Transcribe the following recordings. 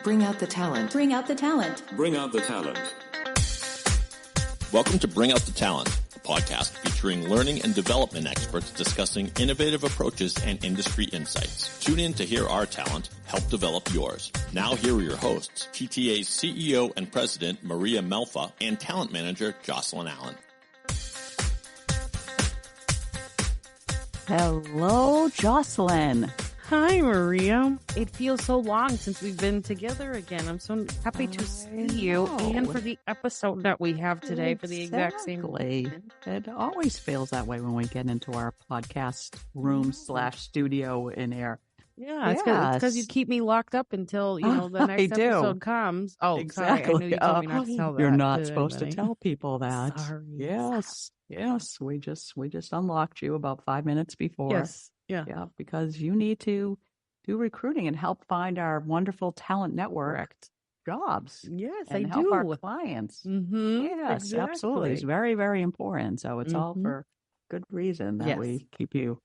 Bring out the talent. Bring out the talent. Bring out the talent. Welcome to Bring Out the Talent, a podcast featuring learning and development experts discussing innovative approaches and industry insights. Tune in to hear our talent help develop yours. Now here are your hosts, TTA's CEO and President Maria Melfa and Talent Manager Jocelyn Allen. Hello, Jocelyn. Hi, Maria. It feels so long since we've been together again. I'm so happy to see you and for the episode that we have today for the exact same reason. It always feels that way when we get into our podcast room / studio in air. Yeah, it's because you keep me locked up until, the next episode comes. Oh, exactly. Sorry. I knew you told me not to tell that. You're not supposed to tell people that. Sorry. Yes. We just unlocked you about 5 minutes before. Yes. Yeah, because you need to do recruiting and help find our wonderful talent network jobs. Yes, and I help do. Our clients. Mm-hmm. Yes, exactly. Absolutely. It's very, very important. So it's all for good reason that we keep you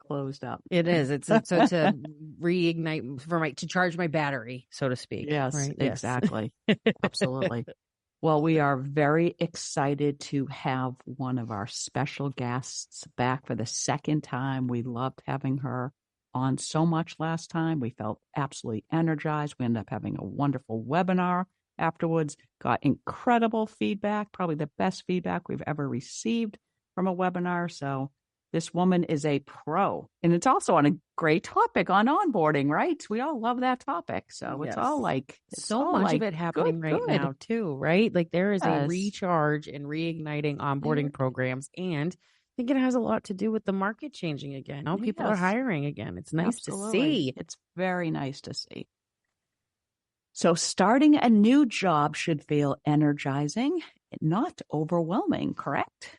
closed up. It is. It's so to reignite to charge my battery, so to speak. Yes, right? Exactly. Absolutely. Well, we are very excited to have one of our special guests back for the second time. We loved having her on so much last time. We felt absolutely energized. We ended up having a wonderful webinar afterwards, got incredible feedback, probably the best feedback we've ever received from a webinar. So this woman is a pro, and it's also on a great topic on onboarding, right? We all love that topic. So it's all like so much of it happening right now too, right? Like there is a recharge and reigniting onboarding programs, and I think it has a lot to do with the market changing again. Now people are hiring again. It's nice to see. It's very nice to see. So starting a new job should feel energizing, not overwhelming, correct?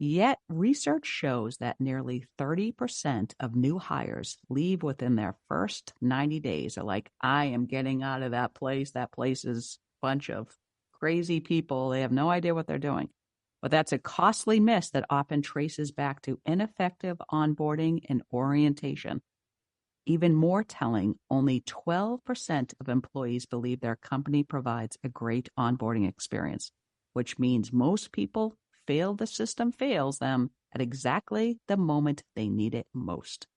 Yet research shows that nearly 30% of new hires leave within their first 90 days. They're like, I am getting out of that place. That place is a bunch of crazy people. They have no idea what they're doing. But that's a costly miss that often traces back to ineffective onboarding and orientation. Even more telling, only 12% of employees believe their company provides a great onboarding experience, which means most people the system fails them at exactly the moment they need it most.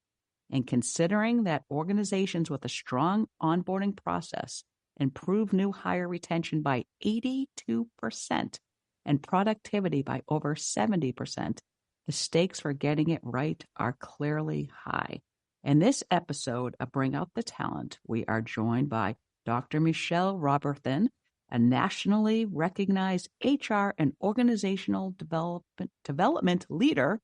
And considering that organizations with a strong onboarding process improve new hire retention by 82% and productivity by over 70%, the stakes for getting it right are clearly high. In this episode of Bring Out the Talent, we are joined by Dr. Mechelle Roberthon, a nationally recognized HR and organizational development leader,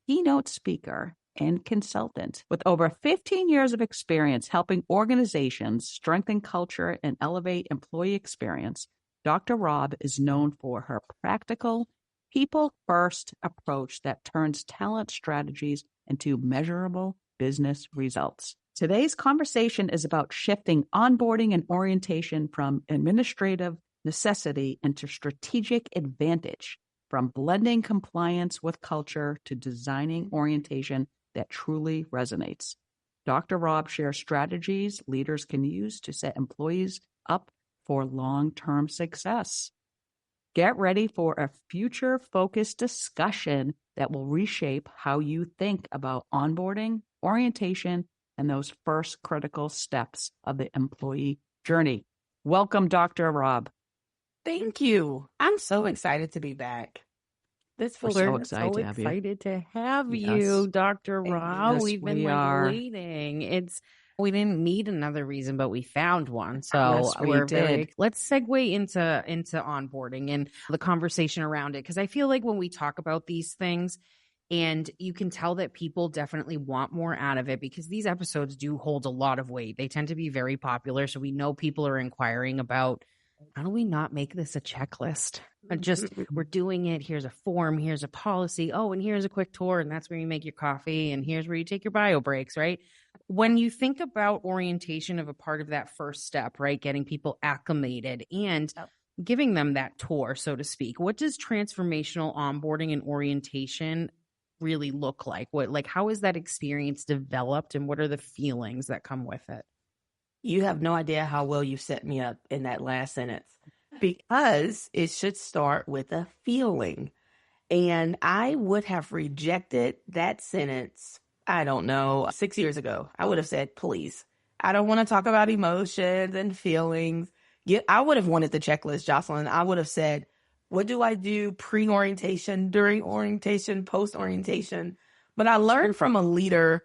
keynote speaker, and consultant. With over 15 years of experience helping organizations strengthen culture and elevate employee experience, Dr. Rob is known for her practical, people-first approach that turns talent strategies into measurable business results. Today's conversation is about shifting onboarding and orientation from administrative necessity into strategic advantage, from blending compliance with culture to designing orientation that truly resonates. Dr. Rob shares strategies leaders can use to set employees up for long-term success. Get ready for a future-focused discussion that will reshape how you think about onboarding, orientation, and those first critical steps of the employee journey. Welcome, Dr. Rob. Thank you. I'm so excited to be back. We're so excited to have you. Excited to have you, Dr. Rob. We've been waiting. We didn't need another reason, but we found one. So we're very. Let's segue into onboarding and the conversation around it, because I feel like when we talk about these things, and you can tell that people definitely want more out of it because these episodes do hold a lot of weight. They tend to be very popular. So we know people are inquiring about, how do we not make this a checklist? Just we're doing it. Here's a form. Here's a policy. Oh, and here's a quick tour. And that's where you make your coffee. And here's where you take your bio breaks, right? When you think about orientation of a part of that first step, right? Getting people acclimated and giving them that tour, so to speak. What does transformational onboarding and orientation really look like? How is that experience developed, and what are the feelings that come with it? You have no idea how well you set me up in that last sentence, because it should start with a feeling. And I would have rejected that sentence, I don't know, 6 years ago. I would have said, please, I don't want to talk about emotions and feelings. I would have wanted the checklist, Jocelyn. I would have said, what do I do pre-orientation, during orientation, post-orientation? But I learned from a leader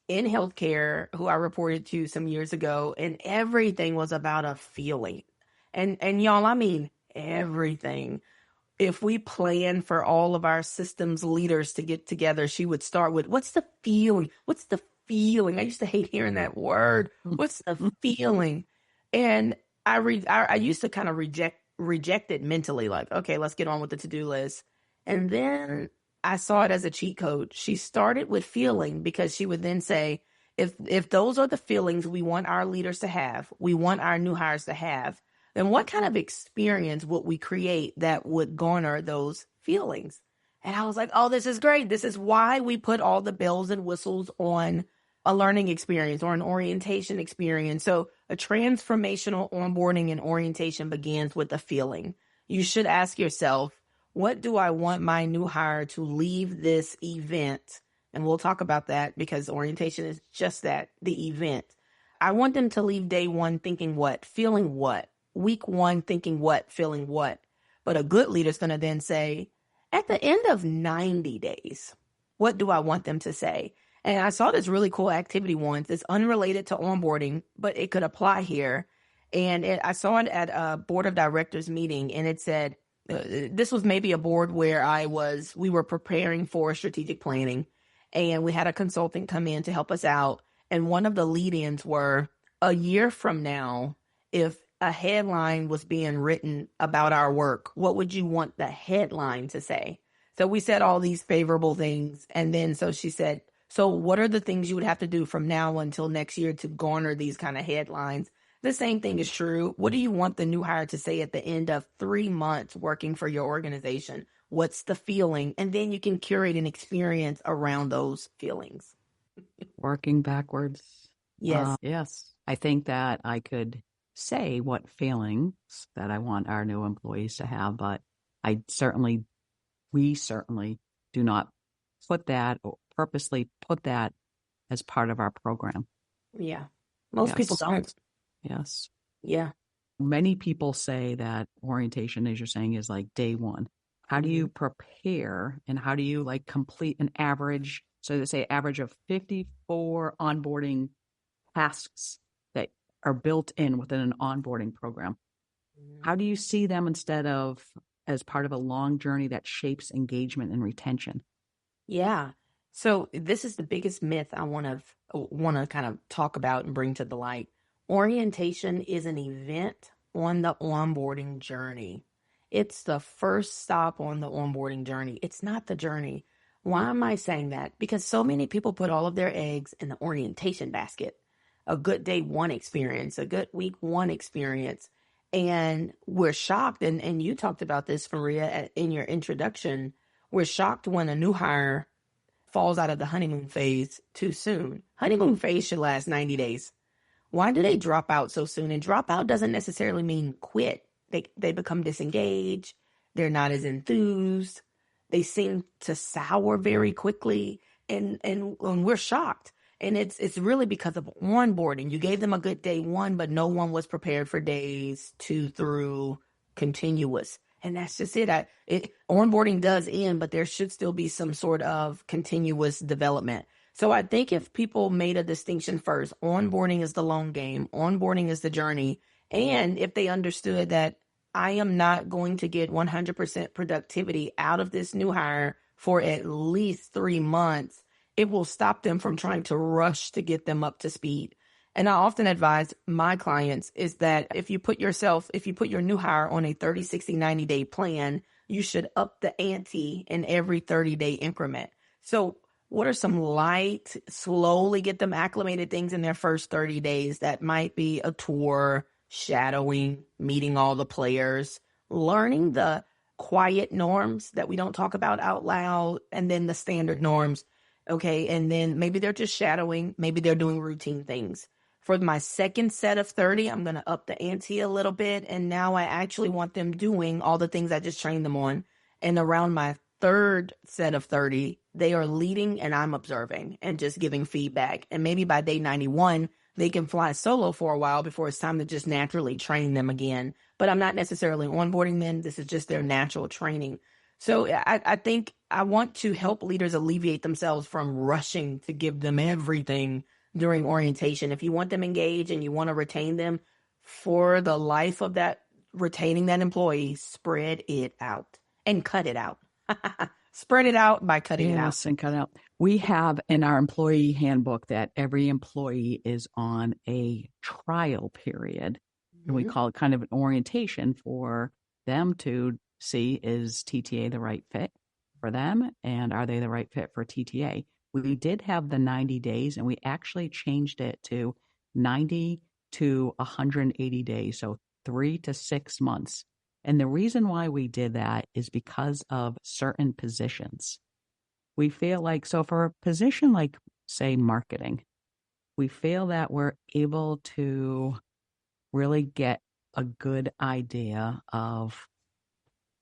in healthcare who I reported to some years ago, and everything was about a feeling. And y'all, I mean, everything. If we plan for all of our systems leaders to get together, she would start with, what's the feeling? What's the feeling? I used to hate hearing that word. What's the feeling? And I used to kind of reject it mentally, like, okay, let's get on with the to-do list. And then I saw it as a cheat code. She started with feeling, because she would then say, if those are the feelings we want our leaders to have, we want our new hires to have, then what kind of experience would we create that would garner those feelings? And I was like, oh, this is great. This is why we put all the bells and whistles on a learning experience or an orientation experience. So a transformational onboarding and orientation begins with a feeling. You should ask yourself, what do I want my new hire to leave this event? And we'll talk about that, because orientation is just that, the event. I want them to leave day one thinking what, feeling what. Week one thinking what, feeling what. But a good leader is going to then say, at the end of 90 days, what do I want them to say? And I saw this really cool activity once. It's unrelated to onboarding, but it could apply here. And I saw it at a board of directors meeting, and it said, this was maybe a board where we were preparing for strategic planning, and we had a consultant come in to help us out. And one of the lead-ins were, a year from now, if a headline was being written about our work, what would you want the headline to say? So we said all these favorable things. And then so she said, so what are the things you would have to do from now until next year to garner these kind of headlines? The same thing is true. What do you want the new hire to say at the end of 3 months working for your organization? What's the feeling? And then you can curate an experience around those feelings. Working backwards. Yes. Yes. I think that I could say what feelings that I want our new employees to have, but we certainly do not put that or purposely put that as part of our program. Yeah. Most people don't. Yes. Yeah. Many people say that orientation, as you're saying, is like day one. How do you prepare, and how do you like complete an average? So they say average of 54 onboarding tasks that are built in within an onboarding program. How do you see them instead of as part of a long journey that shapes engagement and retention? Yeah. So this is the biggest myth I want to kind of talk about and bring to the light. Orientation is an event on the onboarding journey. It's the first stop on the onboarding journey. It's not the journey. Why am I saying that? Because so many people put all of their eggs in the orientation basket. A good day one experience, a good week one experience. And we're shocked, and you talked about this, Maria, in your introduction. We're shocked when a new hire falls out of the honeymoon phase too soon. Honeymoon phase should last 90 days. Why do they drop out so soon? And drop out doesn't necessarily mean quit. They become disengaged. They're not as enthused. They seem to sour very quickly. And we're shocked. And it's really because of onboarding. You gave them a good day one, but no one was prepared for days 2 through continuous. And that's just it. Onboarding does end, but there should still be some sort of continuous development. So I think if people made a distinction first, onboarding is the long game, onboarding is the journey. And if they understood that I am not going to get 100% productivity out of this new hire for at least 3 months, it will stop them from trying to rush to get them up to speed. And I often advise my clients is that if you put your new hire on a 30, 60, 90-day plan, you should up the ante in every 30-day increment. So what are some light, slowly get them acclimated things in their first 30 days that might be a tour, shadowing, meeting all the players, learning the quiet norms that we don't talk about out loud, and then the standard norms. Okay. And then maybe they're just shadowing. Maybe they're doing routine things. For my second set of 30, I'm going to up the ante a little bit. And now I actually want them doing all the things I just trained them on. And around my third set of 30, they are leading and I'm observing and just giving feedback. And maybe by day 91, they can fly solo for a while before it's time to just naturally train them again. But I'm not necessarily onboarding them. This is just their natural training. So I think I want to help leaders alleviate themselves from rushing to give them everything during orientation. If you want them engaged and you want to retain them for the life of that, retaining that employee, spread it out and cut it out. Spread it out by cutting it out. Yes, and cut it out. We have in our employee handbook that every employee is on a trial period. And we call it kind of an orientation for them to see, is TTA the right fit for them? And are they the right fit for TTA? We did have the 90 days and we actually changed it to 90 to 180 days. So 3 to 6 months. And the reason why we did that is because of certain positions. We feel like, so for a position like, say, marketing, we feel that we're able to really get a good idea of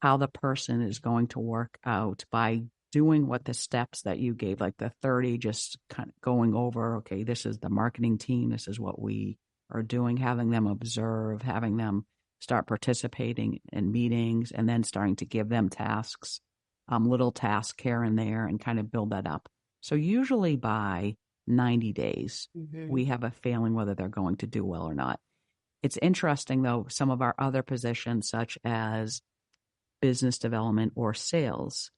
how the person is going to work out by doing what the steps that you gave, like the 30, just kind of going over, okay, this is the marketing team, this is what we are doing, having them observe, having them start participating in meetings, and then starting to give them tasks, little tasks here and there, and kind of build that up. So usually by 90 days, we have a feeling whether they're going to do well or not. It's interesting, though, some of our other positions, such as business development or sales,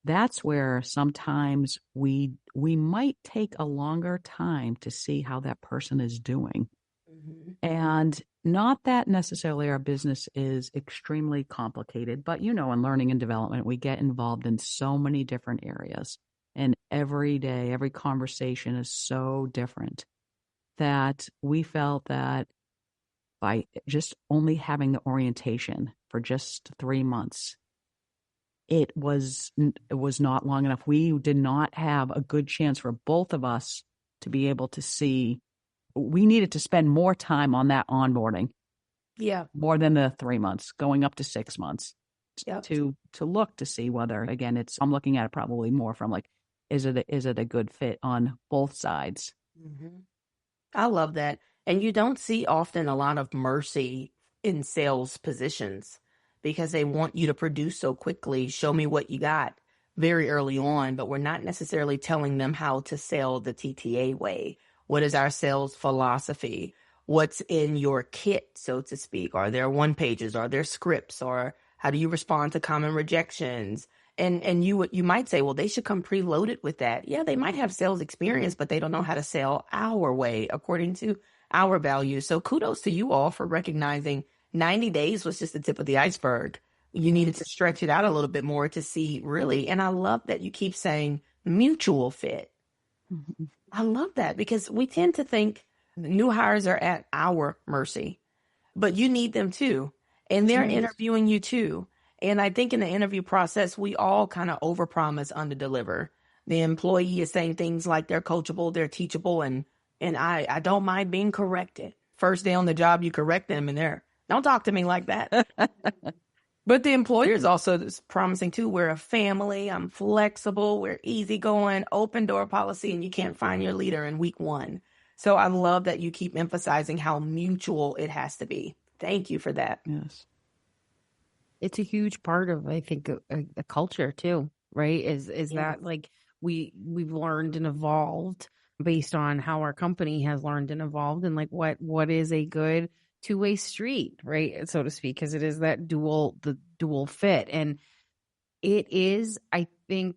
that's where sometimes we might take a longer time to see how that person is doing. And not that necessarily our business is extremely complicated, but in learning and development, we get involved in so many different areas. And every day, every conversation is so different that we felt that by just only having the orientation for just 3 months, it was not long enough. We did not have a good chance for both of us to be able to see. We needed to spend more time on that onboarding. Yeah. More than the 3 months, going up to 6 months Yep. to look to see whether, again, I'm looking at it probably more from like, is it a good fit on both sides? I love that. And you don't see often a lot of mercy in sales positions because they want you to produce so quickly. Show me what you got very early on, but we're not necessarily telling them how to sell the TTA way. What is our sales philosophy? What's in your kit, so to speak? Are there one pages? Are there scripts? Or how do you respond to common rejections? And you might say, well, they should come preloaded with that. Yeah, they might have sales experience, but they don't know how to sell our way according to our values. So kudos to you all for recognizing 90 days was just the tip of the iceberg. You needed to stretch it out a little bit more to see really. And I love that you keep saying mutual fit. I love that because we tend to think new hires are at our mercy, but you need them too. And they're interviewing you too. And I think in the interview process, we all kind of overpromise, underdeliver. The employee is saying things like they're coachable, they're teachable, and I don't mind being corrected. First day on the job, you correct them, and don't talk to me like that. But the employer is also promising too, we're a family, I'm flexible, we're easygoing, open door policy, and you can't find your leader in week 1. So I love that you keep emphasizing how mutual it has to be. Thank you for that. Yes. It's a huge part of, I think, a culture too, right? Is that like we've learned and evolved based on how our company has learned and evolved, and like what is a good two-way street, right, so to speak, because it is that dual fit. And it is, I think,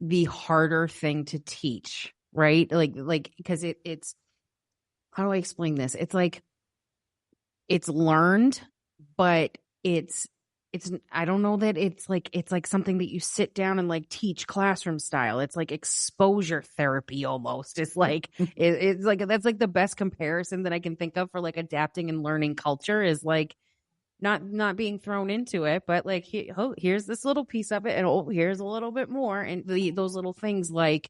the harder thing to teach, right? Like because it's how do I explain this? It's like it's learned, but it's I don't know that it's like something that you sit down and like teach classroom style. It's like exposure therapy almost. It's like it's like that's like the best comparison that I can think of for like adapting and learning culture is like not being thrown into it, but like here's this little piece of it, and here's a little bit more, and those little things like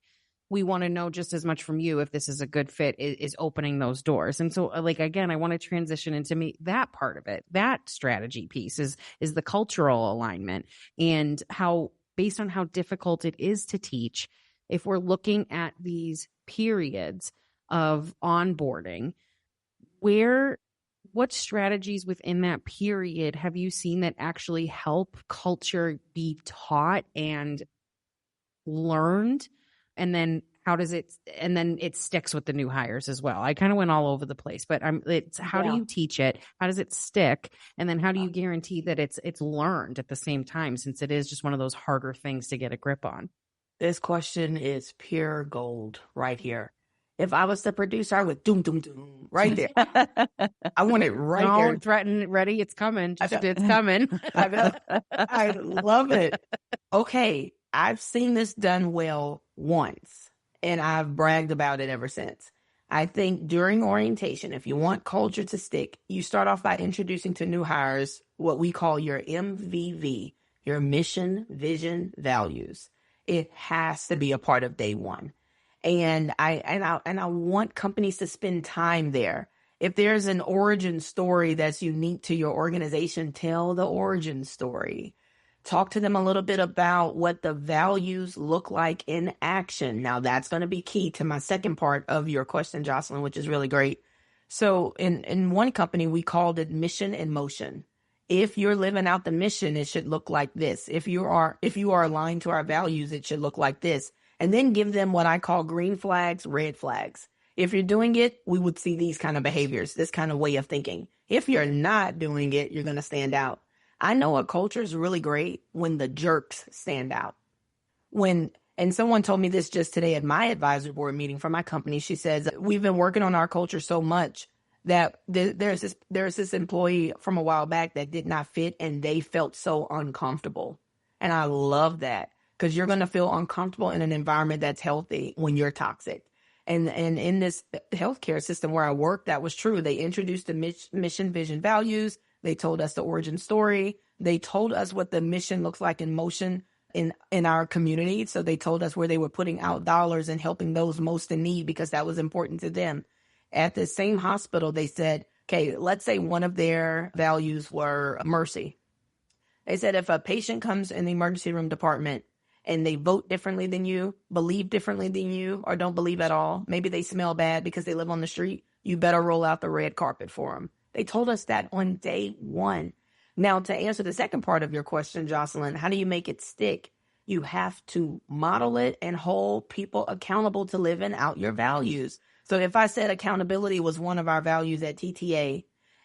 we want to know just as much from you if this is a good fit, is opening those doors. And so, like, again, I want to transition into that part of it. That strategy piece is the cultural alignment, and how, based on how difficult it is to teach, if we're looking at these periods of onboarding, what strategies within that period have you seen that actually help culture be taught and learned? And then it sticks with the new hires as well. I kind of went all over the place, but it's how do you teach it? How does it stick? And then how do you guarantee that it's learned at the same time, since it is just one of those harder things to get a grip on? This question is pure gold right here. If I was the producer, I would doom, doom, doom right there. I want it right there. Don't threaten, ready, it's coming. It's coming. I love it. Okay, I've seen this done well once, and I've bragged about it ever since. I think during orientation, if you want culture to stick, you start off by introducing to new hires what we call your MVV, your mission, vision, values. It has to be a part of day one. And I want companies to spend time there. If there's an origin story that's unique to your organization, tell the origin story. Talk to them a little bit about what the values look like in action. Now, that's going to be key to my second part of your question, Jocelyn, which is really great. So in one company, we called it mission in motion. If you're living out the mission, it should look like this. If you are aligned to our values, it should look like this. And then give them what I call green flags, red flags. If you're doing it, we would see these kind of behaviors, this kind of way of thinking. If you're not doing it, you're going to stand out. I know a culture is really great when the jerks stand out. And someone told me this just today at my advisory board meeting for my company. She says, we've been working on our culture so much that there's this employee from a while back that did not fit, and they felt so uncomfortable. And I love that, because you're going to feel uncomfortable in an environment that's healthy when you're toxic. And in this healthcare system where I work, that was true. They introduced the mission, vision, values. They told us the origin story. They told us what the mission looks like in motion in our community. So they told us where they were putting out dollars and helping those most in need, because that was important to them. At the same hospital, they said, okay, let's say one of their values were mercy. They said if a patient comes in the emergency room department and they vote differently than you, believe differently than you, or don't believe at all, maybe they smell bad because they live on the street, you better roll out the red carpet for them. They told us that on day one. Now, to answer the second part of your question, Jocelyn, how do you make it stick? You have to model it and hold people accountable to living out your values. So if I said accountability was one of our values at TTA,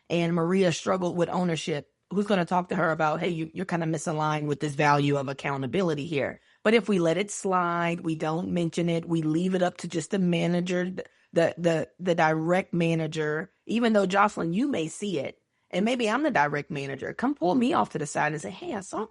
and Maria struggled with ownership, who's going to talk to her about, hey, you're kind of misaligned with this value of accountability here. But if we let it slide, we don't mention it, we leave it up to just the manager, the direct manager, even though, Jocelyn, you may see it, and maybe I'm the direct manager, come pull me off to the side and say, hey, I saw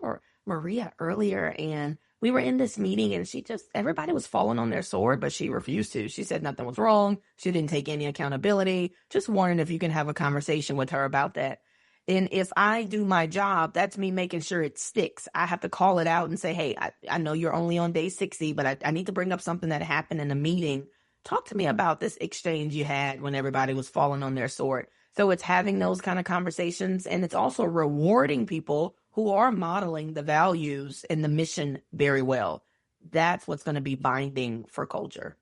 Maria earlier, and we were in this meeting, and everybody was falling on their sword, but she refused to. She said nothing was wrong. She didn't take any accountability. Just wondering if you can have a conversation with her about that. And if I do my job, that's me making sure it sticks. I have to call it out and say, hey, I know you're only on day 60, but I need to bring up something that happened in a meeting. Talk to me about this exchange you had when everybody was falling on their sword. So it's having those kind of conversations, and it's also rewarding people who are modeling the values and the mission very well. That's what's going to be binding for culture.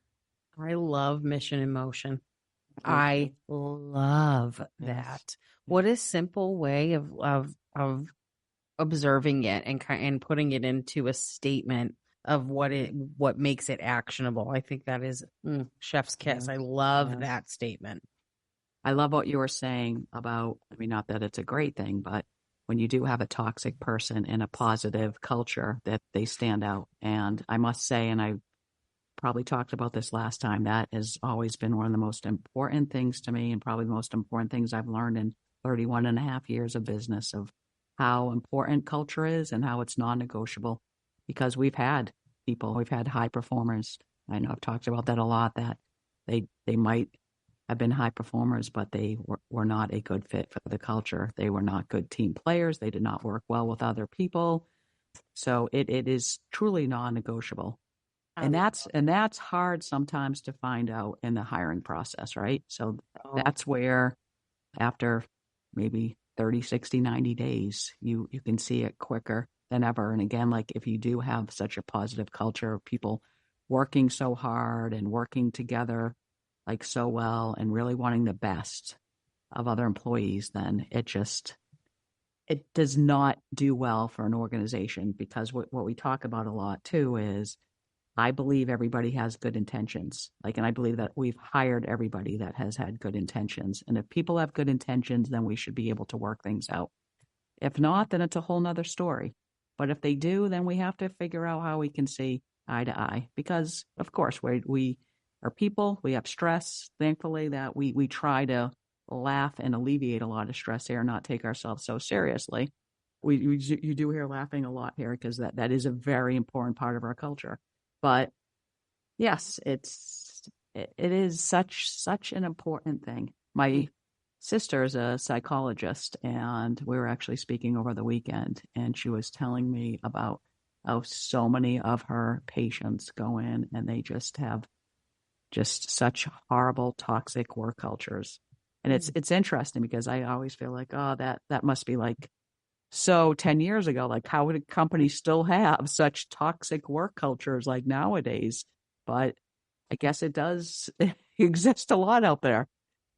I love mission in motion. I love that. What a simple way of observing it and putting it into a statement of what makes it actionable. I think that is chef's kiss. I love that statement. I love what you were saying about, not that it's a great thing, but when you do have a toxic person in a positive culture, that they stand out. And I must say, and I probably talked about this last time, that has always been one of the most important things to me, and probably the most important things I've learned in 31 and a half years of business, of how important culture is and how it's non-negotiable. Because we've had high performers. I know I've talked about that a lot, that they might have been high performers, but they were not a good fit for the culture. They were not good team players. They did not work well with other people. So it is truly non-negotiable. And that's hard sometimes to find out in the hiring process, right? So that's where after maybe 30, 60, 90 days, you can see it quicker than ever. And again, like if you do have such a positive culture of people working so hard and working together like so well and really wanting the best of other employees, then it does not do well for an organization, because what we talk about a lot too is I believe everybody has good intentions. And I believe that we've hired everybody that has had good intentions. And if people have good intentions, then we should be able to work things out. If not, then it's a whole nother story. But if they do, then we have to figure out how we can see eye to eye, because of course we are people, we have stress. Thankfully that we try to laugh and alleviate a lot of stress here, not take ourselves so seriously. You do hear laughing a lot here, because that is a very important part of our culture. But yes, it is such an important thing. My sister is a psychologist, and we were actually speaking over the weekend, and she was telling me about how so many of her patients go in and they just have such horrible, toxic work cultures. And it's interesting, because I always feel like, oh, that must be like so 10 years ago. Like, how would a company still have such toxic work cultures like nowadays? But I guess it does exist a lot out there.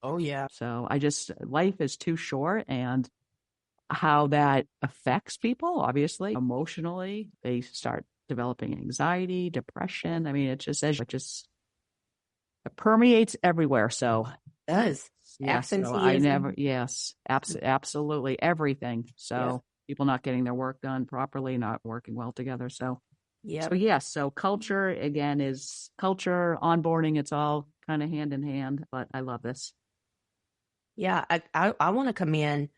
Oh, yeah. So life is too short, and how that affects people, obviously, emotionally, they start developing anxiety, depression. I mean, it permeates everywhere. So It does. yes, Absenteeism. absolutely everything. So people not getting their work done properly, not working well together. So so culture again is culture, onboarding. It's all kind of hand in hand. But I love this. Yeah, I want to commend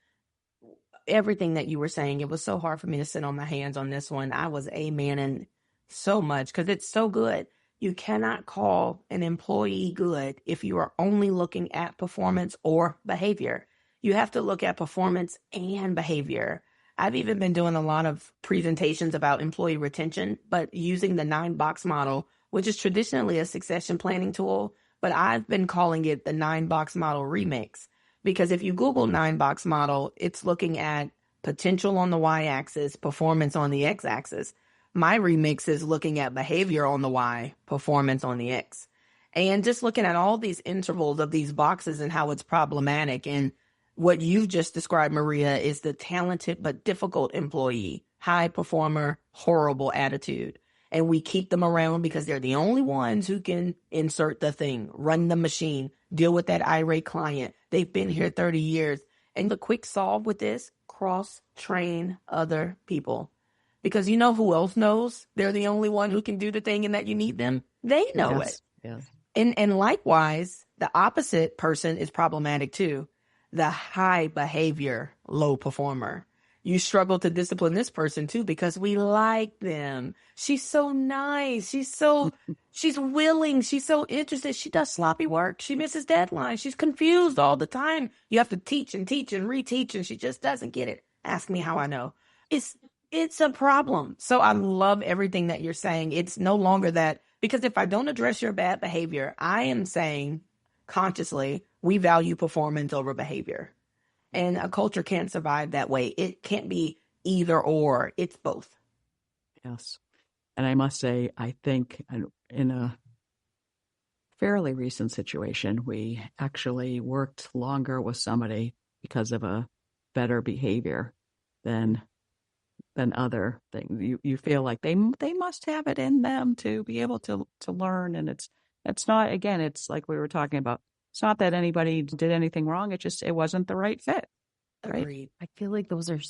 everything that you were saying. It was so hard for me to sit on my hands on this one. I was amening so much because it's so good. You cannot call an employee good if you are only looking at performance or behavior. You have to look at performance and behavior. I've even been doing a lot of presentations about employee retention, but using the 9-box model, which is traditionally a succession planning tool, but I've been calling it the 9-box model remix. Because if you Google 9-box model, it's looking at potential on the y-axis, performance on the x-axis. My remix is looking at behavior on the y, performance on the x. And just looking at all these intervals of these boxes and how it's problematic. And what you just described, Maria, is the talented but difficult employee, high performer, horrible attitude. And we keep them around because they're the only ones who can insert the thing, run the machine, deal with that irate client. They've been here 30 years. And the quick solve with this, cross-train other people. Because you know who else knows they're the only one who can do the thing and that you need them? They know it. Yes. And likewise, the opposite person is problematic too. The high behavior, low performer. You struggle to discipline this person too because we like them. She's so nice. She's willing. She's so interested. She does sloppy work. She misses deadlines. She's confused all the time. You have to teach and reteach, and she just doesn't get it. Ask me how I know. It's a problem. So I love everything that you're saying. It's no longer that, because if I don't address your bad behavior, I am saying consciously we value performance over behavior. And a culture can't survive that way. It can't be either or. It's both. Yes. And I must say, I think in a fairly recent situation, we actually worked longer with somebody because of a better behavior than other things. You feel like they must have it in them to be able to learn. And it's not, again, it's like we were talking about. It's not that anybody did anything wrong. It wasn't the right fit. Right? Agreed. I feel like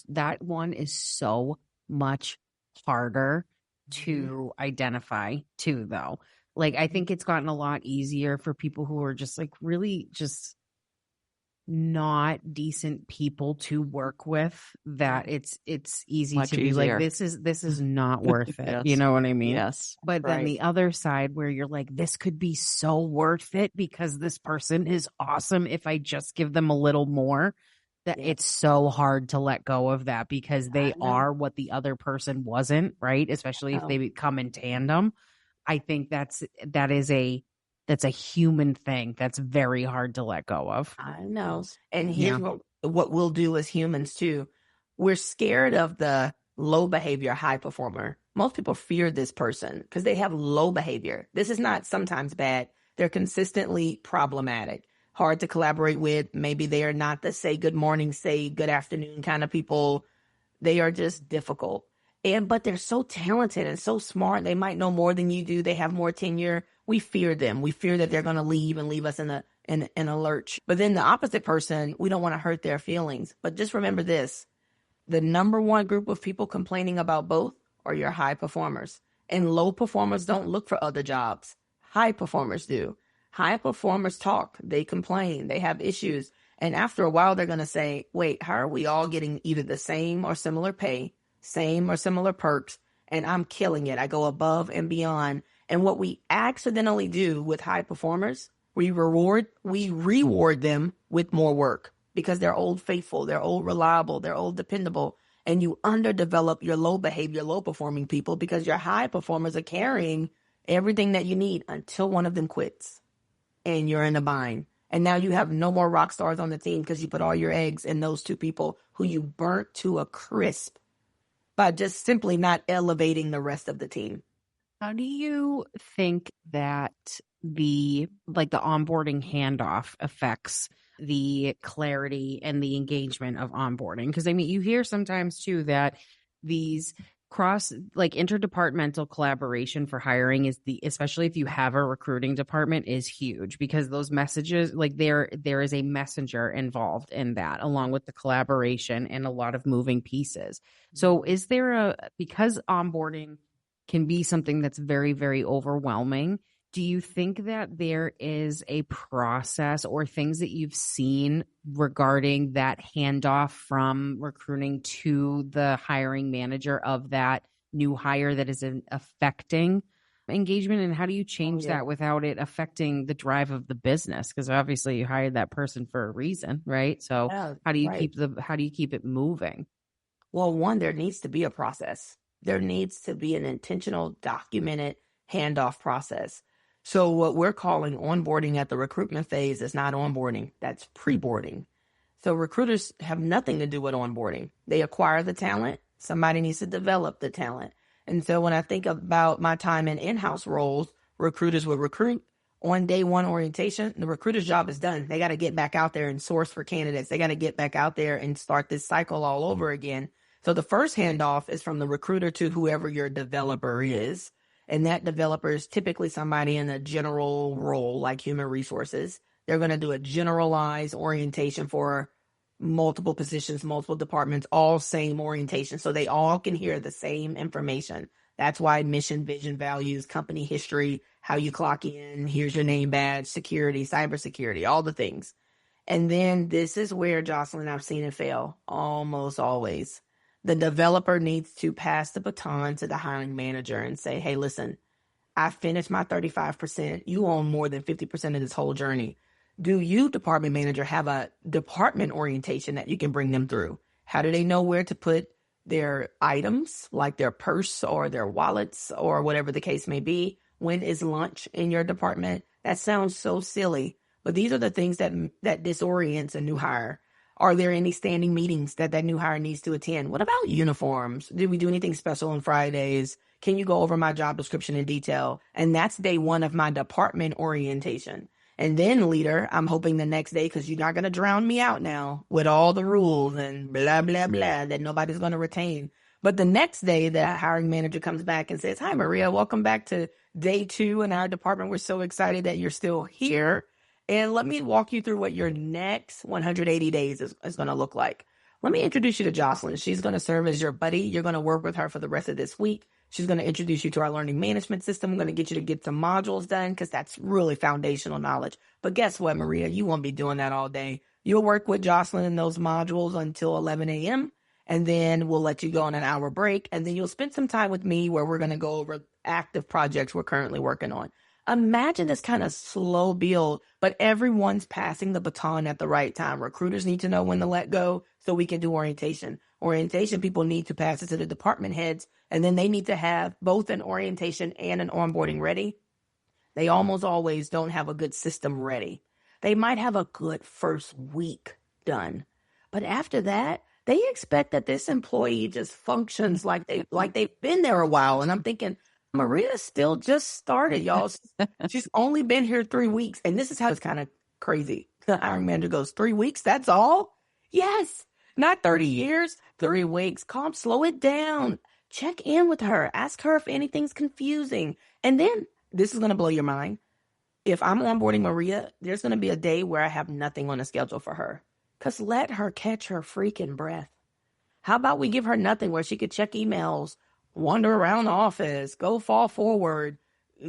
that one is so much harder to identify too, though. Like, I think it's gotten a lot easier for people who are just like really just not decent people to work with, that it's easy Much to be easier. like, this is not worth it. Yes. You know what I mean? Yes. But then Right. the other side where you're like, this could be so worth it because this person is awesome if I just give them a little more, that it's so hard to let go of that because they are what the other person wasn't, right? Especially if they come in tandem. I think that's a human thing that's very hard to let go of. I know. And here's what we'll do as humans too. We're scared of the low behavior high performer. Most people fear this person because they have low behavior. This is not sometimes bad. They're consistently problematic, hard to collaborate with. Maybe they are not the say good morning, say good afternoon kind of people. They are just difficult. But they're so talented and so smart. They might know more than you do. They have more tenure. We fear them. We fear that they're going to leave and leave us in a lurch. But then the opposite person, we don't want to hurt their feelings. But just remember this. The number one group of people complaining about both are your high performers. And low performers don't look for other jobs. High performers do. High performers talk. They complain. They have issues. And after a while, they're going to say, wait, how are we all getting either the same or similar pay, same or similar perks, and I'm killing it. I go above and beyond. And what we accidentally do with high performers, we reward them with more work because they're old faithful, they're old reliable, they're old dependable. And you underdevelop your low behavior, low performing people because your high performers are carrying everything that you need until one of them quits and you're in a bind. And now you have no more rock stars on the team because you put all your eggs in those two people who you burnt to a crisp by just simply not elevating the rest of the team. How do you think that the onboarding handoff affects the clarity and the engagement of onboarding? Because I mean, you hear sometimes too that these interdepartmental collaboration for hiring especially if you have a recruiting department, is huge because those messages, there is a messenger involved in that along with the collaboration and a lot of moving pieces. So is there because onboarding can be something that's very, very overwhelming, do you think that there is a process or things that you've seen regarding that handoff from recruiting to the hiring manager of that new hire that is affecting engagement? And how do you change that without it affecting the drive of the business? Because obviously you hired that person for a reason, right? So how do you keep it moving? Well, one, there needs to be a process. There needs to be an intentional, documented handoff process. So what we're calling onboarding at the recruitment phase is not onboarding. That's pre-boarding. So recruiters have nothing to do with onboarding. They acquire the talent. Somebody needs to develop the talent. And so when I think about my time in in-house roles, recruiters would recruit. On day one orientation, the recruiter's job is done. They got to get back out there and source for candidates. They got to get back out there and start this cycle all over again. So the first handoff is from the recruiter to whoever your developer is. And that developer is typically somebody in a general role like human resources. They're going to do a generalized orientation for multiple positions, multiple departments, all same orientation. So they all can hear the same information. That's why mission, vision, values, company history, how you clock in, here's your name badge, security, cybersecurity, all the things. And then this is where, Jocelyn, I've seen it fail almost always. The developer needs to pass the baton to the hiring manager and say, hey, listen, I finished my 35%. You own more than 50% of this whole journey. Do you, department manager, have a department orientation that you can bring them through? How do they know where to put their items, like their purse or their wallets or whatever the case may be? When is lunch in your department? That sounds so silly, but these are the things that disorients a new hire. Are there any standing meetings that new hire needs to attend? What about uniforms? Did we do anything special on Fridays? Can you go over my job description in detail? And that's day one of my department orientation. And then, leader, I'm hoping the next day, because you're not going to drown me out now with all the rules and blah, blah, blah that nobody's going to retain. But the next day, the hiring manager comes back and says, hi, Maria, welcome back to day 2 in our department. We're so excited that you're still here. And let me walk you through what your next 180 days is going to look like. Let me introduce you to Jocelyn. She's going to serve as your buddy. You're going to work with her for the rest of this week. She's going to introduce you to our learning management system. I'm going to get you to get some modules done because that's really foundational knowledge. But guess what, Maria? You won't be doing that all day. You'll work with Jocelyn in those modules until 11 a.m. And then we'll let you go on an hour break. And then you'll spend some time with me where we're going to go over active projects we're currently working on. Imagine this kind of slow build, but everyone's passing the baton at the right time. Recruiters need to know when to let go so we can do orientation. Orientation people need to pass it to the department heads, and then they need to have both an orientation and an onboarding ready. They almost always don't have a good system ready. They might have a good first week done, but after that, they expect that this employee just functions like they've been there a while. And I'm thinking, Maria still just started, y'all. She's only been here 3 weeks, and this is how it's kind of crazy. The hiring manager goes, 3 weeks? That's all? Yes, not 30 years, 3 weeks. Calm, slow it down. Check in with her. Ask her if anything's confusing. And then this is going to blow your mind. If I'm onboarding Maria, there's going to be a day where I have nothing on the schedule for her. Because let her catch her freaking breath. How about we give her nothing where she could check emails, wander around the office, go fall forward,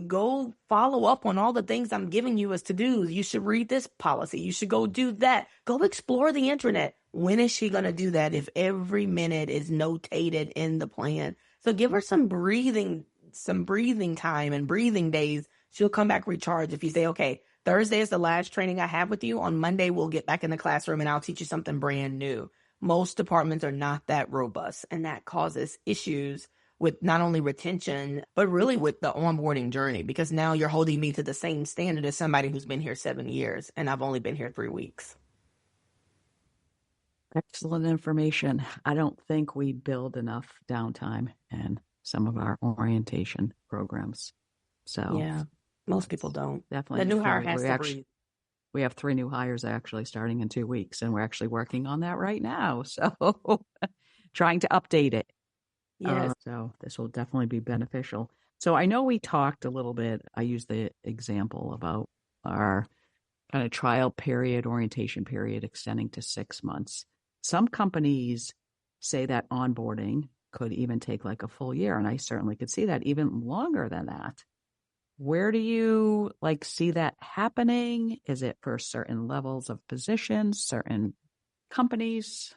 go follow up on all the things I'm giving you as to-dos. You should read this policy. You should go do that. Go explore the internet. When is she going to do that if every minute is notated in the plan? So give her some breathing time and breathing days. She'll come back recharged if you say, okay, Thursday is the last training I have with you. On Monday, we'll get back in the classroom and I'll teach you something brand new. Most departments are not that robust, and that causes issues with not only retention, but really with the onboarding journey, because now you're holding me to the same standard as somebody who's been here 7 years, and I've only been here 3 weeks. Excellent information. I don't think we build enough downtime in some of our orientation programs. So yeah, most people don't. Definitely. The new hire has to breathe. We have 3 new hires actually starting in 2 weeks, and we're actually working on that right now. So trying to update it. Yes. So this will definitely be beneficial. So I know we talked a little bit. I used the example about our kind of trial period, orientation period extending to 6 months. Some companies say that onboarding could even take like a full year, and I certainly could see that even longer than that. Where do you see that happening? Is it for certain levels of positions, certain companies?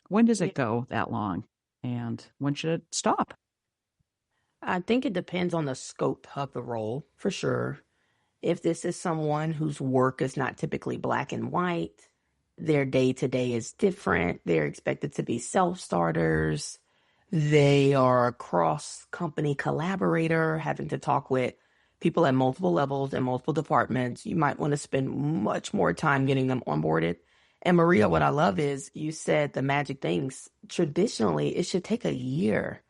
When does it go that long? And when should it stop? I think it depends on the scope of the role, for sure. If this is someone whose work is not typically black and white, their day-to-day is different, they're expected to be self-starters, they are a cross-company collaborator, having to talk with people at multiple levels and multiple departments, you might want to spend much more time getting them onboarded. And Maria, what I love is you said the magic things. Traditionally, it should take a year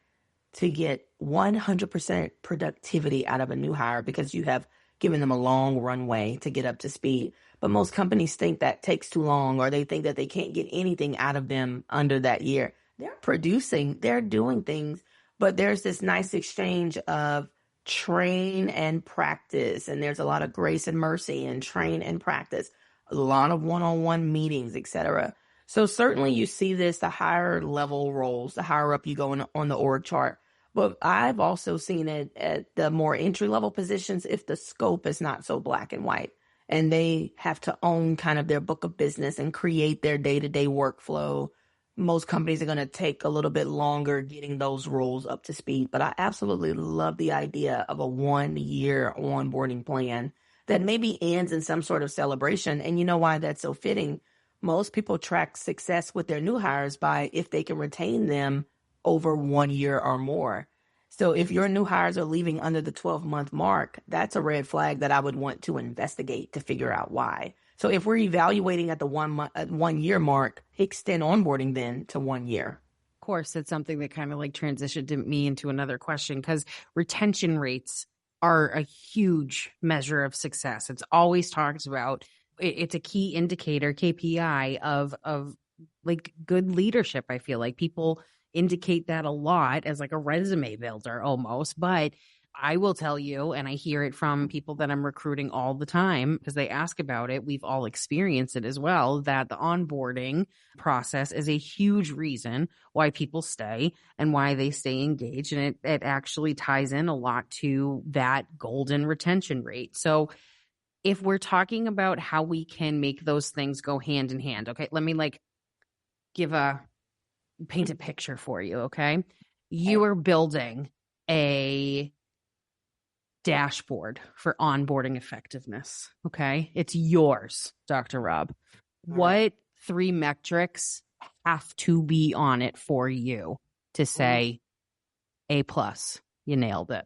to get 100% productivity out of a new hire because you have given them a long runway to get up to speed. But most companies think that takes too long, or they think that they can't get anything out of them under that year. They're producing, they're doing things, but there's this nice exchange of train and practice. And there's a lot of grace and mercy and train and practice, a lot of one-on-one meetings, etc. So certainly you see this, the higher level roles, the higher up you go on the org chart. But I've also seen it at the more entry level positions if the scope is not so black and white and they have to own kind of their book of business and create their day-to-day workflow. Most companies are going to take a little bit longer getting those roles up to speed. But I absolutely love the idea of a 1-year onboarding plan that maybe ends in some sort of celebration. And you know why that's so fitting? Most people track success with their new hires by if they can retain them over 1 year or more. So if your new hires are leaving under the 12-month mark, that's a red flag that I would want to investigate to figure out why. So if we're evaluating at the 1 year mark, extend onboarding then to 1 year. Of course, it's something that kind of transitioned me into another question, because retention rates are a huge measure of success. It's always talked about. It's a key indicator, KPI of good leadership. I feel like people indicate that a lot as a resume builder almost, but I will tell you, and I hear it from people that I'm recruiting all the time because they ask about it. We've all experienced it as well, that the onboarding process is a huge reason why people stay and why they stay engaged. And it actually ties in a lot to that golden retention rate. So if we're talking about how we can make those things go hand in hand, okay, let me paint a picture for you, okay? You are building a dashboard for onboarding effectiveness. Okay. It's yours, Dr. Rob. What 3 metrics have to be on it for you to say A+? You nailed it.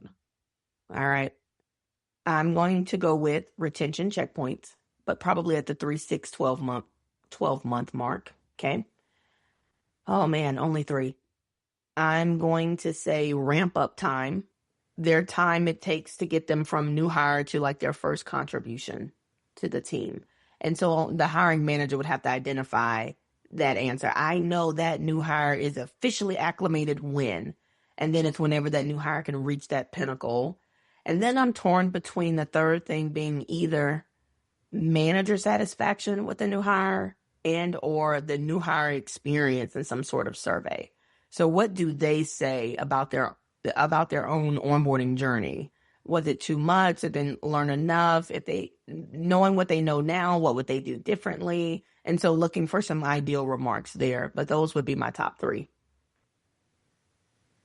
All right. I'm going to go with retention checkpoints, but probably at the 3, 6, 12 month mark. Okay. Oh man, only 3. I'm going to say ramp up time, their time it takes to get them from new hire to like their first contribution to the team. And so the hiring manager would have to identify that answer. I know that new hire is officially acclimated when, and then it's whenever that new hire can reach that pinnacle. And then I'm torn between the third thing being either manager satisfaction with the new hire and or the new hire experience in some sort of survey. So what do they say about their own onboarding journey? Was it too much? Did they learn enough? If they, knowing what they know now, what would they do differently? And so looking for some ideal remarks there, but those would be my top 3.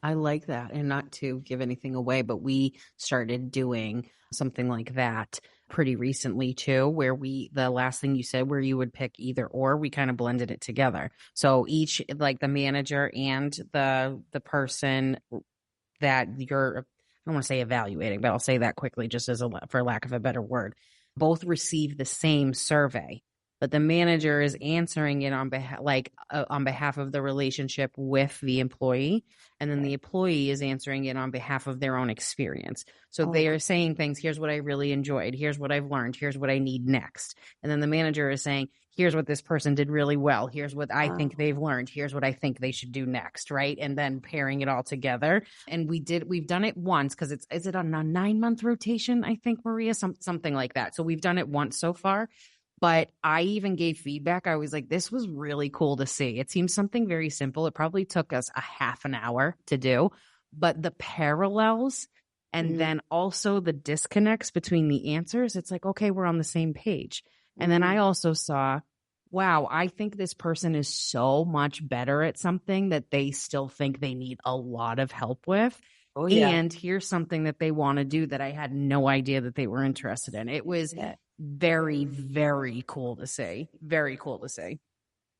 I like that. And not to give anything away, but we started doing something like that pretty recently too, where the last thing you said, where you would pick either or, we kind of blended it together. So each, like the manager and the person that you're, I don't want to say evaluating, but I'll say that quickly just for lack of a better word, both receive the same survey. But the manager is answering it on behalf of the relationship with the employee. And then the employee is answering it on behalf of their own experience. So they are saying things, here's what I really enjoyed. Here's what I've learned. Here's what I need next. And then the manager is saying, here's what this person did really well. Here's what I think they've learned. Here's what I think they should do next. Right. And then pairing it all together. And we've done it once because is it on a 9-month rotation? I think, Maria, something like that. So we've done it once so far. But I even gave feedback. I was like, this was really cool to see. It seems something very simple. It probably took us a half an hour to do, but the parallels and then also the disconnects between the answers, it's like, okay, we're on the same page. And then I also saw, wow, I think this person is so much better at something that they still think they need a lot of help with. Oh, yeah. And here's something that they want to do that I had no idea that they were interested in. It was very, very cool to see. Very cool to see.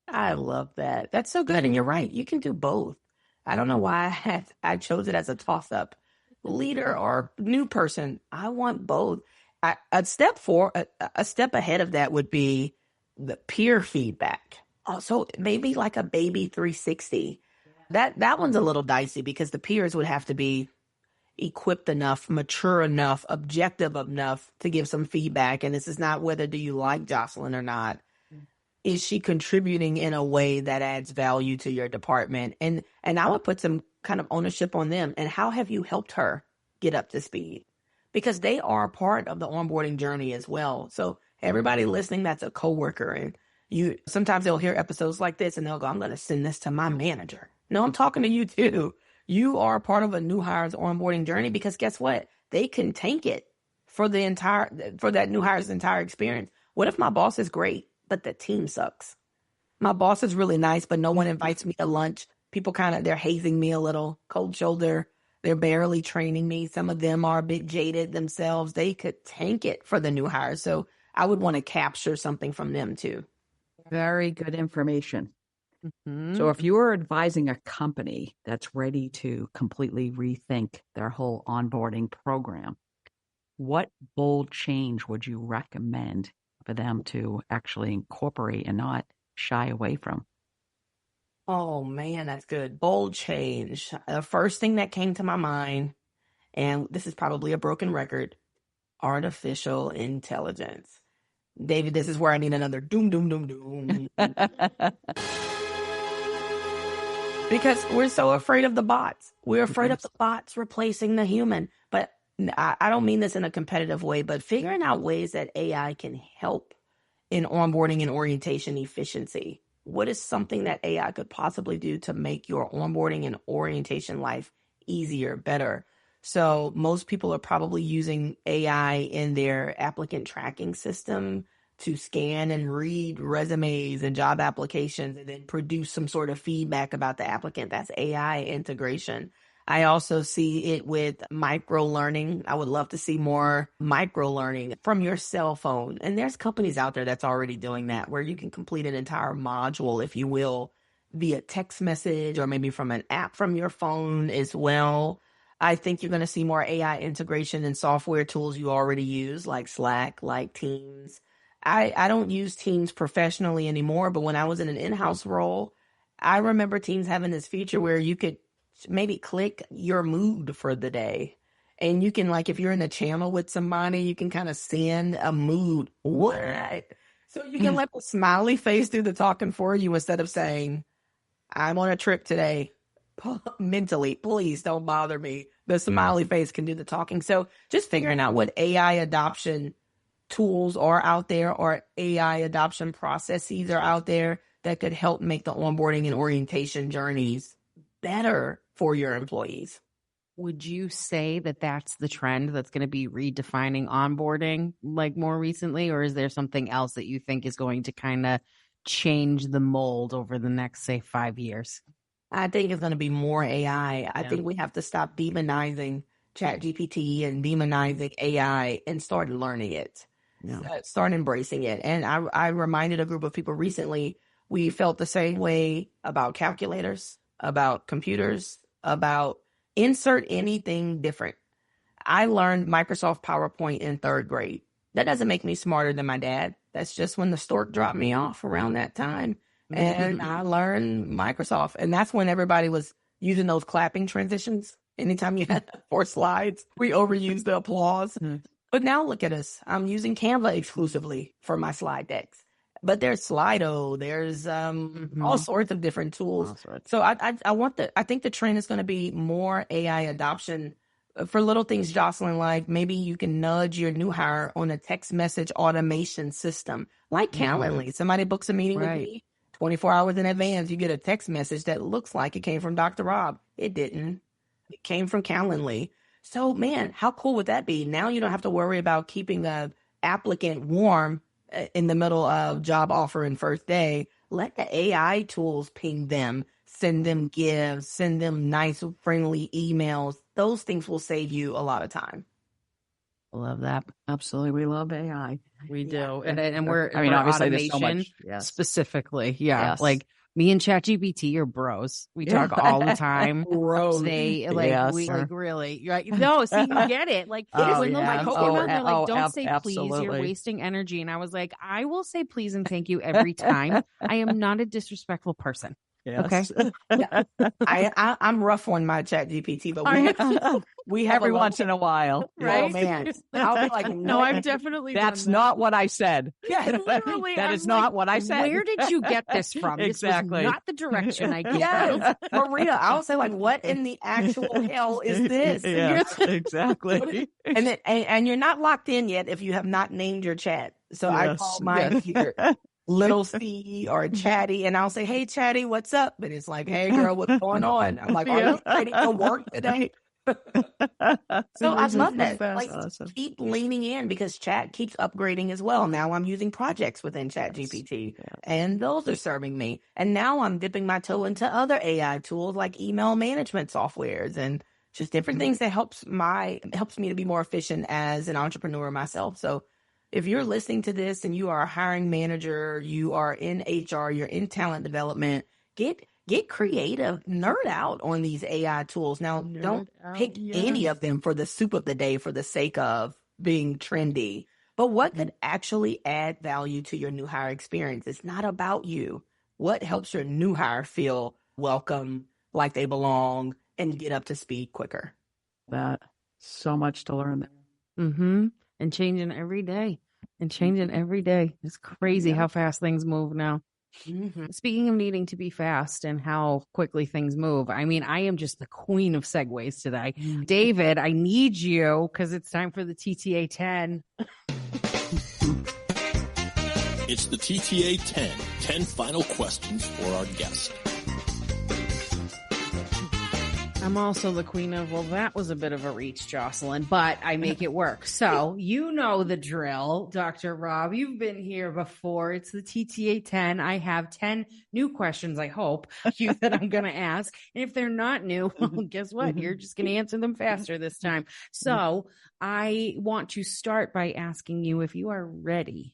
I love that. That's so good. And you're right. You can do both. I don't know why I chose it as a toss-up. Leader or new person, I want both. A step ahead of that would be the peer feedback. Also, maybe like a baby 360. That one's a little dicey because the peers would have to be equipped enough, mature enough, objective enough to give some feedback. And this is not whether do you like Jocelyn or not. Is she contributing in a way that adds value to your department? And I would put some kind of ownership on them. And how have you helped her get up to speed? Because they are part of the onboarding journey as well. So everybody listening, that's a coworker. And sometimes they'll hear episodes like this and they'll go, I'm going to send this to my manager. No, I'm talking to you too. You are part of a new hire's onboarding journey because guess what? They can tank it for that new hire's entire experience. What if my boss is great, but the team sucks? My boss is really nice, but no one invites me to lunch. People they're hazing me a little, cold shoulder. They're barely training me. Some of them are a bit jaded themselves. They could tank it for the new hire. So I would want to capture something from them too. Very good information. So if you are advising a company that's ready to completely rethink their whole onboarding program, what bold change would you recommend for them to actually incorporate and not shy away from? Oh man, that's good. Bold change. The first thing that came to my mind, and this is probably a broken record, artificial intelligence. David, this is where I need another doom, doom, doom, doom. Because we're so afraid of the bots. We're afraid of the bots replacing the human. But I don't mean this in a competitive way, but figuring out ways that AI can help in onboarding and orientation efficiency. What is something that AI could possibly do to make your onboarding and orientation life easier, better? So most people are probably using AI in their applicant tracking system to scan and read resumes and job applications and then produce some sort of feedback about the applicant. That's AI integration. I also see it with micro learning. I would love to see more micro learning from your cell phone. And there's companies out there that's already doing that, where you can complete an entire module, if you will, via text message or maybe from an app from your phone as well. I think you're going to see more AI integration in software tools you already use, like Slack, like Teams. I don't use Teams professionally anymore, but when I was in an in-house role, I remember Teams having this feature where you could maybe click your mood for the day. And you can, like, if you're in a channel with somebody, you can kind of send a mood. What? So you can let the smiley face do the talking for you instead of saying, I'm on a trip today. Mentally, please don't bother me. The smiley face can do the talking. So just figuring out what AI adoption tools are out there or AI adoption processes are out there that could help make the onboarding and orientation journeys better for your employees. Would you say that that's the trend that's going to be redefining onboarding like more recently, or is there something else that you think is going to kind of change the mold over the next, say, 5 years? I think it's going to be more AI. I think we have to stop demonizing ChatGPT and demonizing AI and start learning it. Start embracing it. And I reminded a group of people recently, we felt the same way about calculators, about computers, about insert anything different. I learned Microsoft PowerPoint in 3rd grade. That doesn't make me smarter than my dad. That's just when the stork dropped me off around that time. And I learned Microsoft. And that's when everybody was using those clapping transitions. Anytime you had 4 slides, we overused the applause. But now look at us. I'm using Canva exclusively for my slide decks. But there's Slido, there's all sorts of different tools. So I think the trend is going to be more AI adoption for little things, Jocelyn, like maybe you can nudge your new hire on a text message automation system like Calendly. Somebody books a meeting with me 24 hours in advance. You get a text message that looks like it came from Dr. Rob. It didn't. It came from Calendly. So, man, how cool would that be? Now you don't have to worry about keeping the applicant warm in the middle of job offer and first day. Let the AI tools ping them, send them gifts, send them nice, friendly emails. Those things will save you a lot of time. Love that. Absolutely. We love AI. We do. And we're, obviously there's so much specifically. Yeah. Like me and ChatGPT are bros. We talk all the time. Bros. They we like really, right? No, see, you get it. Like when those like came out, they're like, don't say please, you're wasting energy. And I was like, I will say please and thank you every time. I am not a disrespectful person. Yes. Okay. I'm rough on my ChatGPT, but we have every once in a while, right? Oh man, I'll be like, no, I've definitely. That's not what I said. Yeah, literally, that is not what I said. Where did you get this from? Exactly, this was not the direction I gave. Yes, Maria, I'll say like, what in the actual hell is this? Yes, exactly. And you're not locked in yet if you have not named your chat. So I call mine either Little C or Chatty, and I'll say, hey, Chatty, what's up? And it's like, hey, girl, what's going on? I'm like, are you ready to work today? So I love that. Like, keep leaning in because chat keeps upgrading as well. Now I'm using projects within ChatGPT, and those are serving me. And now I'm dipping my toe into other AI tools like email management softwares and just different things that helps me to be more efficient as an entrepreneur myself. So if you're listening to this and you are a hiring manager, you are in HR, you're in talent development, get creative, nerd out on these AI tools. Now, don't pick any of them for the soup of the day for the sake of being trendy. But what could actually add value to your new hire experience? It's not about you. What helps your new hire feel welcome, like they belong, and get up to speed quicker? That so much to learn there. Mm-hmm. And changing every day. It's crazy how fast things move now. Mm-hmm. Speaking of needing to be fast and how quickly things move, I mean, I am just the queen of segues today. David, I need you because it's time for the TTA 10. It's the TTA 10 final questions for our guest. I'm also the queen of, well, that was a bit of a reach, Jocelyn, but I make it work. So you know the drill, Dr. Rob. You've been here before. It's the TTA 10. I have 10 new questions, I hope, that I'm going to ask. And if they're not new, well, guess what? You're just going to answer them faster this time. So I want to start by asking you if you are ready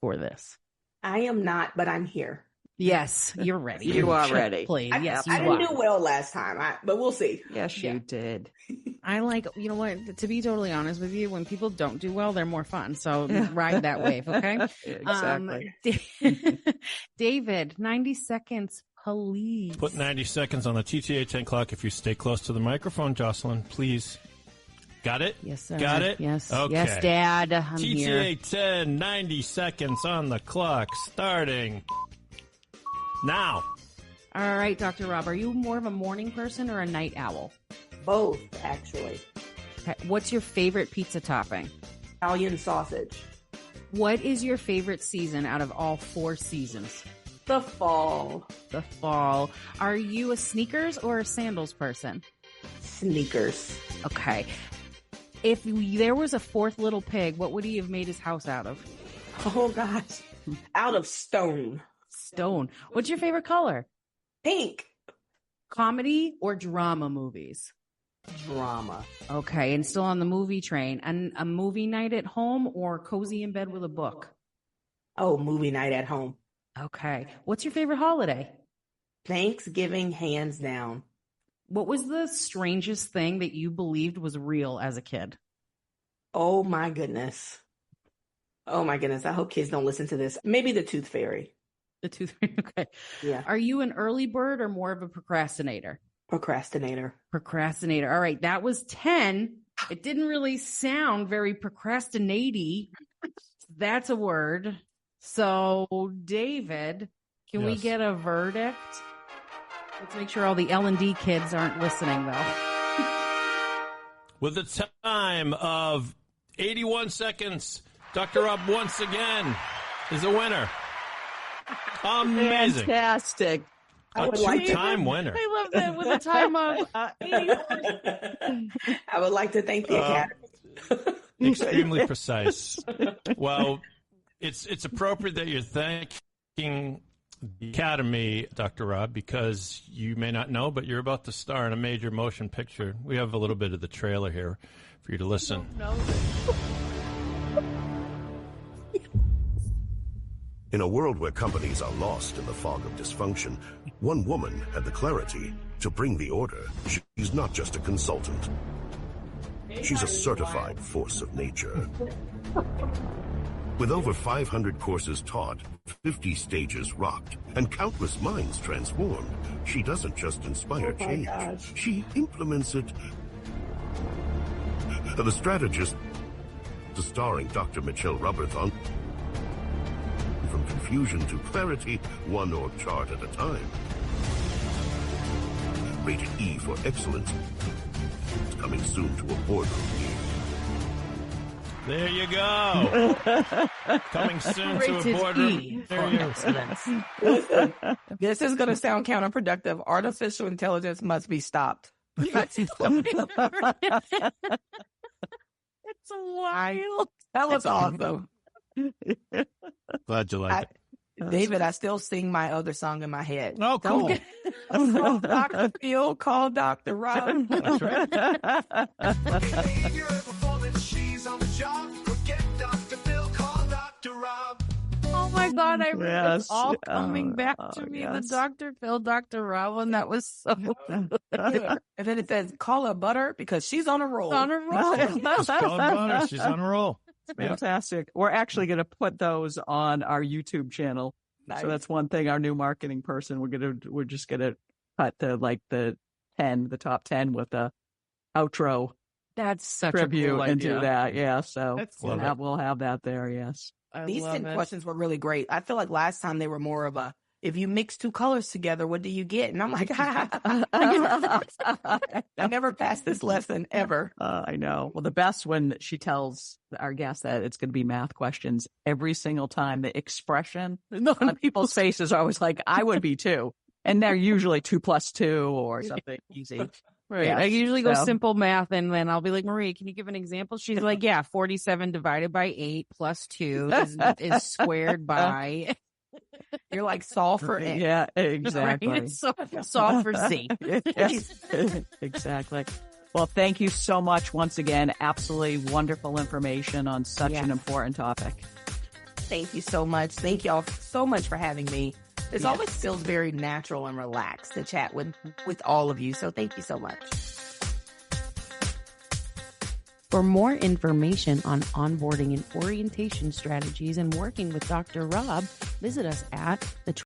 for this. I am not, but I'm here. Yes, you're ready. You are ready. Please. Yes, you I didn't are. do well last time, but we'll see. Yes, you did. I like, you know what, to be totally honest with you, when people don't do well, they're more fun. So ride that wave, okay? Exactly. David, 90 seconds, please. Put 90 seconds on the TTA 10 clock if you stay close to the microphone, Jocelyn, please. Got it? Yes, sir. Got it? Yes. Okay. Yes, Dad. I'm here. TTA 10, 90 seconds on the clock, starting now. All right, Dr. Rob, are you more of a morning person or a night owl? Both, actually. Okay. What's your favorite pizza topping? Italian sausage. What is your favorite season out of all 4 seasons? The fall. The fall. Are you a sneakers or a sandals person? Sneakers. Okay. If there was a 4th little pig, what would he have made his house out of? Oh, gosh. Out of stone. Stone. What's your favorite color? Pink. Comedy or drama movies? Drama. Okay, and still on the movie train. And a movie night at home or cozy in bed with a book? Oh, movie night at home. Okay. What's your favorite holiday? Thanksgiving, hands down. What was the strangest thing that you believed was real as a kid? Oh, my goodness. Oh, my goodness. I hope kids don't listen to this. Maybe the tooth fairy. The tooth fairy. Okay. Yeah. Are you an early bird or more of a procrastinator? Procrastinator. Procrastinator. All right. That was 10. It didn't really sound very procrastinate-y. That's a word. So, David, can we get a verdict? Let's make sure all the L&D kids aren't listening, though. With a time of 81 seconds, Dr. Rob once again is a winner. Amazing. Fantastic. A two-time winner. I love that with a time of 81. I would like to thank the Academy. Extremely precise. Well, it's appropriate that you're thanking the Academy, Dr. Rob, because you may not know, but you're about to star in a major motion picture. We have a little bit of the trailer here for you to listen. In a world where companies are lost in the fog of dysfunction, one woman had the clarity to bring the order. She's not just a consultant. She's a certified force of nature. With over 500 courses taught, 50 stages rocked, and countless minds transformed, she doesn't just inspire change. She implements it. The strategist, starring Dr. Mechelle Roberthon, from confusion to clarity, one org chart at a time. Rated E for excellence. Coming soon to a boardroom. There you go. Coming soon to a boardroom. There you go. Listen, this is going to sound counterproductive. Artificial intelligence must be stopped. It's wild. That was awesome. Glad you like it. David, I still sing my other song in my head. Oh, cool. Call Dr. Phil, call Dr. Rob. That's right. Oh my God, I remember it's all coming back to me. Yes. The Dr. Phil, Dr. Rob one, that was so And then it says, call her Butter because she's on a roll. on a roll. Just call her Butter. She's on a roll. Fantastic. We're actually going to put those on our YouTube channel. Nice. So that's one thing. Our new marketing person, we're just going to cut the top 10 with the outro That's such tribute a cool and idea. do that. Yeah. So That's we'll have that there. Yes. These 10 questions were really great. I feel like last time they were more of a, if you mix 2 colors together, what do you get? And I'm like, I never passed this lesson ever. I know. Well, the best when she tells our guests that it's going to be math questions every single time, the expression on people's faces are always like, I would be too. And they're usually 2 + 2 or something easy. Right. Yes. I usually go So- simple math, and then I'll be like, Marie, can you give an example? She's like, yeah, 47 divided by 8 plus 2 is squared by. You're like solve for X. Yeah, exactly. Right? It's solve for Z. Yes, exactly. Well, thank you so much once again. Absolutely wonderful information on such an important topic. Thank you so much. Thank y'all so much for having me. This Yes. always feels very natural and relaxed to chat with all of you. So thank you so much. For more information on onboarding and orientation strategies and working with Dr. Rob, visit us at the